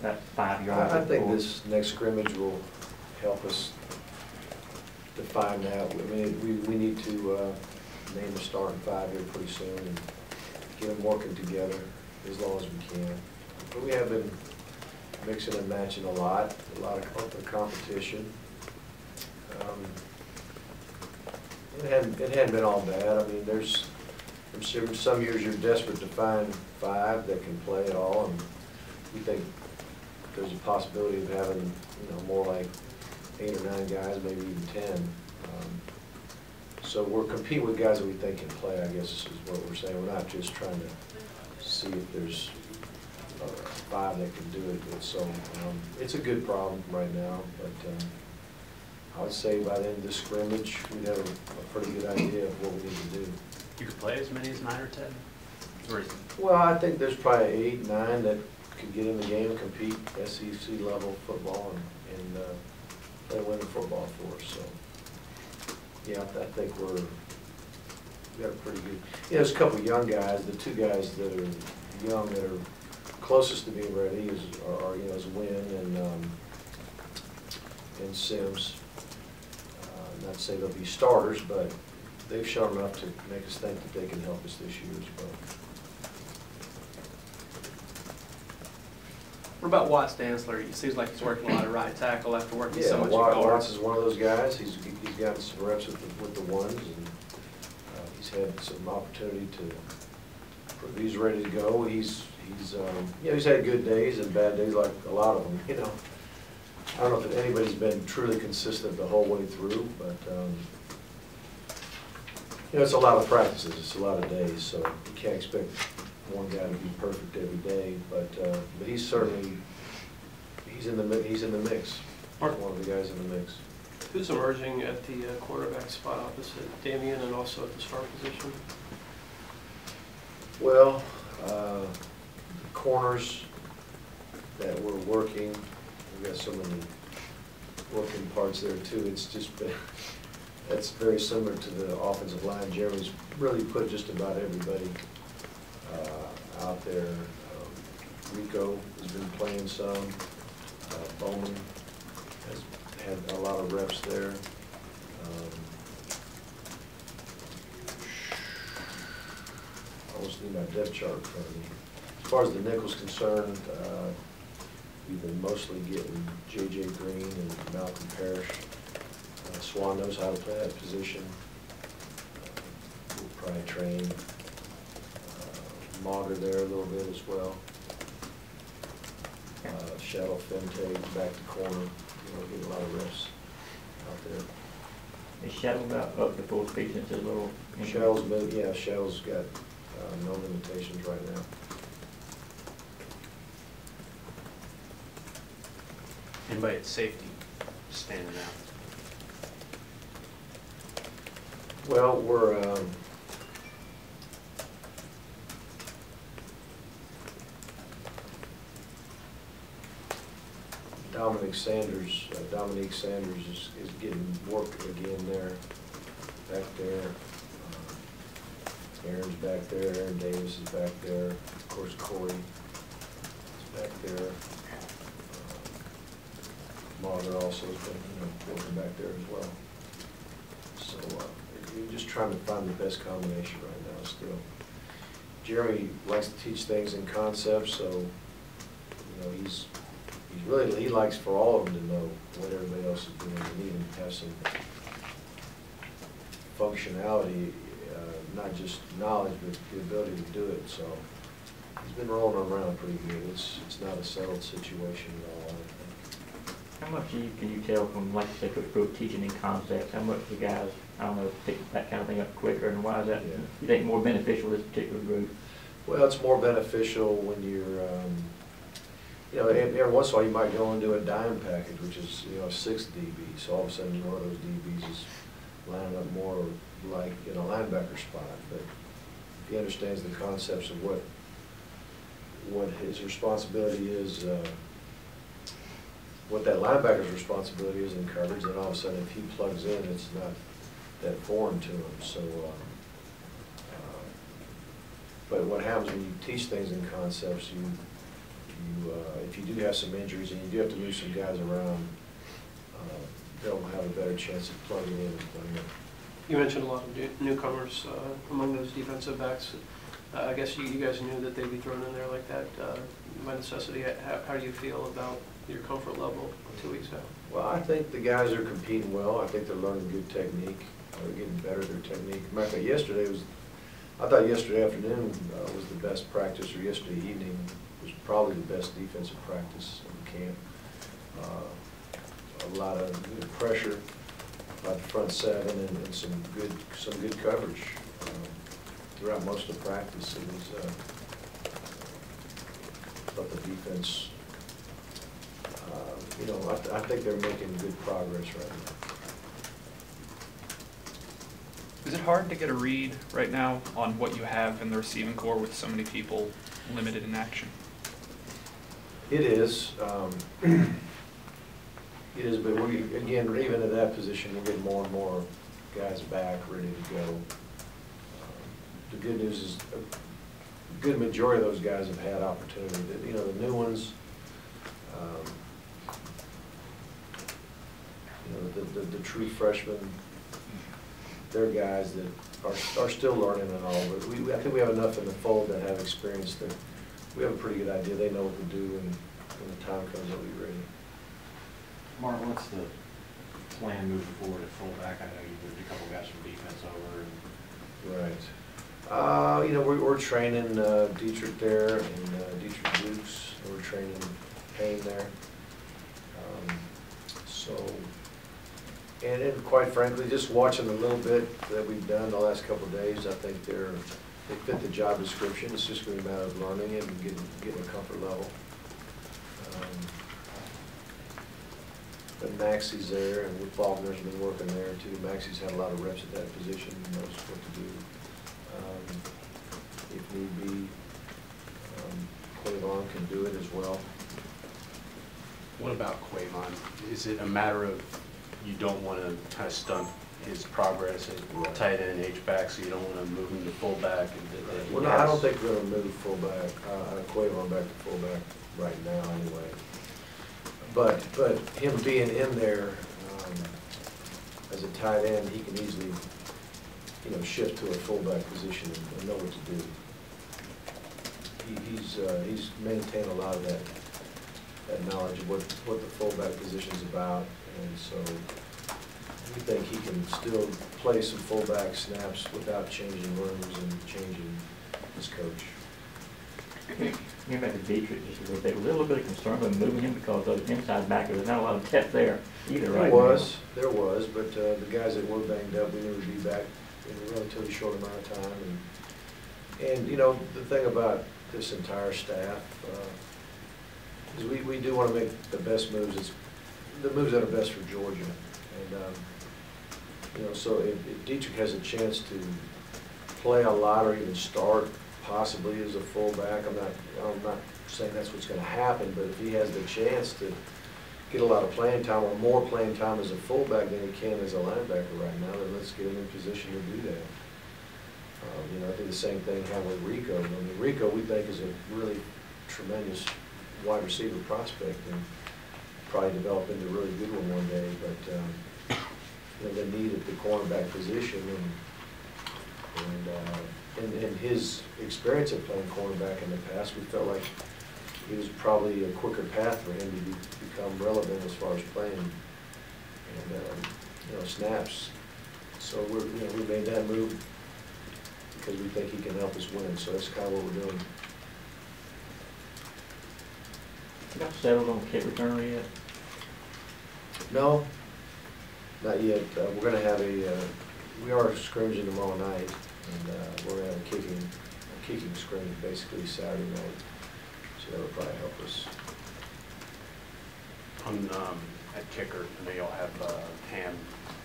that 5 yards. I think this next scrimmage will help us define that. I mean, we need to name a starting 5 here pretty soon and get them working together as long as we can. But we have been mixing and matching a lot of competition. It hadn't been all bad. I mean, there's some years you're desperate to find 5 that can play at all, and we think there's a possibility of having, more like 8 or 9 guys, maybe even 10. So we're competing with guys that we think can play, I guess is what we're saying. We're not just trying to see if there's 5 that can do it. So it's a good problem right now, but I would say by the end of this scrimmage, we'd have a pretty good idea of what we need to do. You could play as many as 9 or 10? Or well, I think there's probably 8, 9 that could get in the game and compete SEC level football and play winning football for us. So, yeah, I think we got a pretty good. There's a couple of young guys. The 2 guys that are young that are closest to being ready is Wynn and Sims. Not to say they'll be starters, but they've shown enough to make us think that they can help us this year as well. What about Watts Dantzler? It seems like he's working a lot of right tackle after working so much at guard. Watts is one of those guys. He's gotten some reps with the ones, and he's had some opportunity to. He's ready to go. He's had good days and bad days, like a lot of them. I don't know if anybody's been truly consistent the whole way through, but it's a lot of practices. It's a lot of days, so you can't expect one guy to be perfect every day. But he's certainly in the mix. He's one of the guys in the mix. Who's emerging at the quarterback spot opposite Damian and also at the star position? Well, the corners that we're working, we've got so many working parts there too. It's just been, that's very similar to the offensive line. Jeremy's really put just about everybody out there. Rico has been playing some. Bowman has had a lot of reps there. I almost need my depth chart in front of me. As far as the nickel's concerned, we've been mostly getting J.J. Green and Malcolm Parrish. Swan knows how to play that position. We'll probably train Mauger there a little bit as well. Shadow Fente back to corner. Getting a lot of reps out there. Is Shadow up to full speed since his little? Shadow's got no limitations right now. Anybody at safety standing out? Well, we're Dominique Sanders is getting work again there, back there. Aaron's back there. Aaron Davis is back there. Of course, Corey is back there. Margaret also has been working back there as well. So we're just trying to find the best combination right now still. Jeremy likes to teach things in concepts, so he likes for all of them to know what everybody else is doing and even have some functionality, not just knowledge, but the ability to do it. So he's been rolling around pretty good. It's not a settled situation at all, I think. How much can you tell from, like you said, Coach Brooke teaching in concepts, how much the guys, pick that kind of thing up quicker, and why is that, you think, more beneficial to this particular group? Well, it's more beneficial when you're, every once in a while you might go into a dime package, which is, 6 DB. So all of a sudden one of those DBs is lining up more like in a linebacker spot. But if he understands the concepts of what his responsibility is, what that linebacker's responsibility is in coverage, then all of a sudden if he plugs in, it's not that foreign to him. So, but what happens when you teach things in concepts, if you do have some injuries and you do have to move some guys around, they'll have a better chance of plugging in and playing it. You mentioned a lot of newcomers among those defensive backs. I guess you guys knew that they'd be thrown in there like that by necessity. How do you feel about your comfort level 2 weeks out? Well, I think the guys are competing well. I think they're learning good technique. They're getting better at their technique. Matter of fact, I thought yesterday afternoon was the best practice, or yesterday evening was probably the best defensive practice in camp. A lot of good pressure by the front seven and some good coverage throughout most of the practice. It was but the defense, I think they're making good progress right now. Is it hard to get a read right now on what you have in the receiving corps with so many people limited in action? It is. It is, but again, even at that position, we're getting more and more guys back, ready to go. The good news is a good majority of those guys have had opportunity. The new ones, the true freshmen, they're guys that are still learning and all, but I think we have enough in the fold that have experience that we have a pretty good idea. They know what to do, and when the time comes, they'll be ready. Mark, what's the plan moving forward at fullback? I know you moved a couple guys from defense over. Right. We're training Dietrich there, and Dietrich Dukes. We're training Payne there. And then, quite frankly, just watching a little bit that we've done the last couple of days, I think they fit the job description. It's just going to be a matter of learning it and getting a comfort level. But Maxie's there, and Will Faulkner's been working there too. Maxie's had a lot of reps at that position, knows what to do. If need be, Quavon can do it as well. What about Quavon? Is it a matter of you don't want to kind of stunt his progress at tight end, H-back, so you don't want to move him to fullback? Well, no, I don't think we're going to move fullback, Quavon back to fullback right now anyway. But him being in there as a tight end, he can easily, shift to a fullback position and know what to do. He's maintained a lot of that knowledge of what the fullback position's about, and so we think he can still play some fullback snaps without changing rooms and changing his coach. Getting back to Dietrich just a little bit, was there a little bit of concern about moving him because those inside backers, there's not a lot of depth there either, right? There was, but the guys that were banged up, we knew would be back in a relatively short amount of time. And the thing about this entire staff is we do want to make the best moves. It's the moves that are best for Georgia. And so if Dietrich has a chance to play a lot or even start possibly as a fullback, I'm not saying that's what's going to happen, but if he has the chance to get a lot of playing time or more playing time as a fullback than he can as a linebacker right now, then let's get him in position to do that. I think the same thing happened with Rico. Rico we think is a really tremendous wide receiver prospect and probably develop into a really good one day, but the need at the cornerback position and his experience of playing cornerback in the past, we felt like it was probably a quicker path for him to become relevant as far as playing and snaps. So we made that move because we think he can help us win. So that's kind of what we're doing. You got settled on kick returner yet? No, not yet. We're going to have we are scrimmaging tomorrow night, and we're going to have a kicking scrimmage basically Saturday night. So that'll probably help us. At kicker, I know y'all have Ham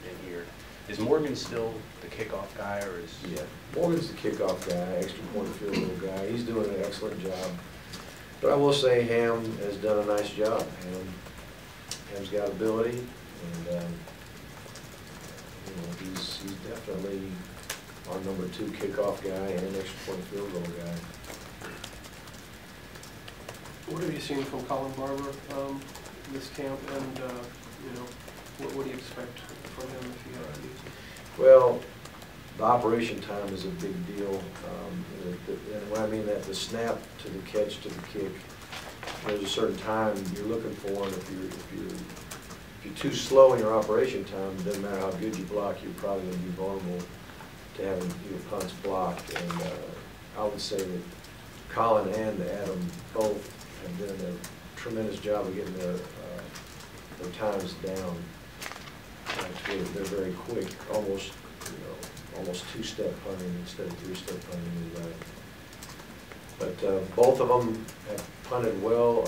in here. Is Morgan still the kickoff guy, or is? Yeah, Morgan's the kickoff guy, extra point field goal guy. He's doing an excellent job. But I will say Ham has done a nice job. Ham's got ability, and he's definitely our number 2 kickoff guy and an extra point field goal guy. What have you seen from Colin Barber this camp, and you know, what do you expect from him if you have to use him? Well, the operation time is a big deal. And when I mean that, the snap to the catch to the kick, there's a certain time you're looking for, and if you're too slow in your operation time, it doesn't matter how good you block, you're probably going to be vulnerable to having your punts blocked. And I would say that Colin and Adam both have done a tremendous job of getting their times down. They're very quick, almost, almost two-step punting instead of three-step punting. But both of them have punted well.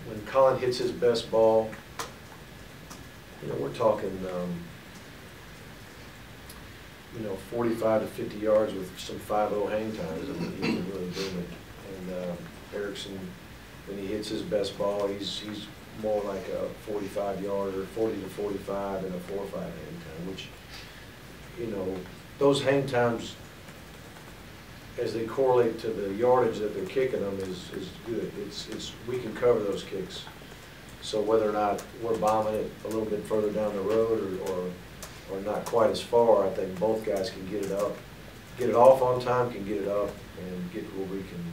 When Colin hits his best ball, we're talking, 45 to 50 yards with some 5-0 hang times. I mean, he can really boom it. And Erickson, when he hits his best ball, he's more like a 45-yarder, 40 to 45, and a 4 or 5 hang time, which, those hang times, as they correlate to the yardage that they're kicking them, is good. We can cover those kicks. So whether or not we're bombing it a little bit further down the road or not quite as far, I think both guys can get it up, get it off on time, can get it up, and get where we can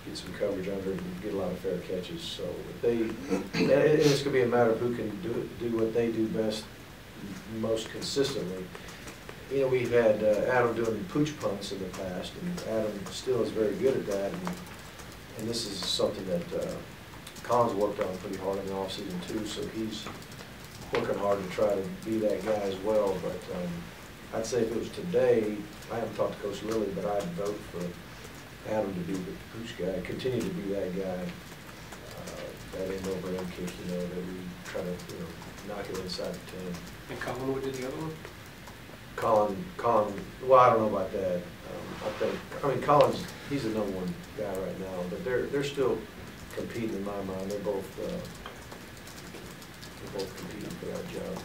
get some coverage under it and get a lot of fair catches. So it's going to be a matter of who can do what they do best, most consistently. We've had Adam doing pooch punts in the past, and Adam still is very good at that. And this is something that Colin's worked on pretty hard in the off season too. So he's working hard to try to be that guy as well. But I'd say if it was today, I haven't talked to Coach Lilly, but I'd vote for Adam to be the pooch guy, continue to be that guy, that end over end kick, that we try to, knock it inside the 10. And Colin would do the other one? Colin, well, I don't know about that. Colin's, he's the #1 guy right now, but they're still competing in my mind. They're both competing for that job.